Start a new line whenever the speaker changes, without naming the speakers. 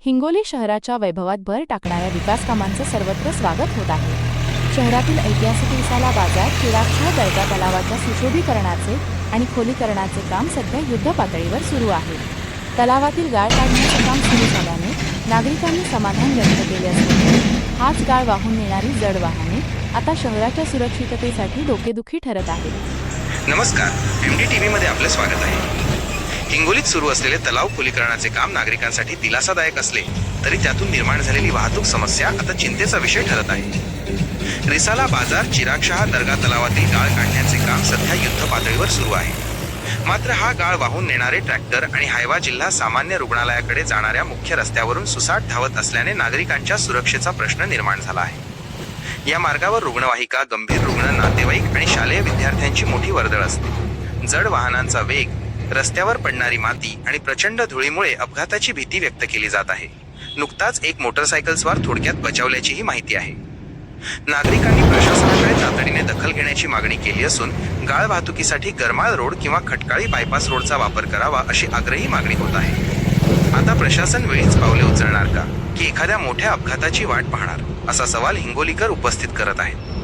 हिंगोली शहराच्या वैभवात भर टाकणाऱ्या विकास कामांचं सर्वत्र स्वागत होत आहे। शहरातील ऐतिहासिक रिसाला बाजार, चिरागशाह दर्गा तलावाच्या सुशोभीकरणाचे आणि खोलीकरणाचे काम सध्या युद्धपातळीवर सुरू आहे। तलावातील गाळ काढण्याचे काम सुरू झाल्याने नागरिकांनी समाधान व्यक्त केले असले हाच गाळ वाहून नेणारी जड वाहने आता शहराच्या सुरक्षिततेसाठी डोकेदुखी ठरत आहेत।
नमस्कार, MDTV मध्ये आपले स्वागत आहे। हिंगोलीत सुरू असलेले तलाव खोलीकरणाचे काम नागरिकांसाठी दिलासादायक असले तरी त्यातून निर्माण झालेली वाहतूक समस्या आता चिंतेचा विषय ठरत आहे। रिसाला बाजार, चिरागशाह दर्गा तलावातील गाळ काढण्याचे काम सध्या युद्ध पातळीवर सुरू आहे। मात्र हा गाळ वाहून नेणारे ट्रॅक्टर आणि हायवा जिल्हा सामान्य रुग्णालयाकडे जाणाऱ्या मुख्य रस्त्यावरून सुसाट धावत असल्याने नागरिकांच्या सुरक्षेचा प्रश्न निर्माण झाला आहे। या मार्गावर रुग्णवाहिका, गंभीर रुग्ण, नातेवाईक आणि शालेय विद्यार्थ्यांची मोठी वर्दळ असते। जड वाहनांचा वेग, रस्त्यावर पडणारी माती आणि प्रचंड धुळीमुळे अपघाताची भीती व्यक्त केली जात आहे। नुकताच एक मोटरसायकलस्वार थोडक्यात बचावल्याचीही माहिती आहे। नागरिकांनी प्रशासनाकडे तातडीने दखल घेण्याची मागणी केली असून गाळ वाहतुकीसाठी गरमाळ रोड किंवा खटकाळी बायपास रोडचा वापर करावा अशी आग्रही मागणी होत आहे। आता प्रशासन वेळीच पावले उचलणार का की एखाद्या मोठ्या अपघाताची वाट पाहणार, असा सवाल हिंगोलीकर उपस्थित करत आहेत।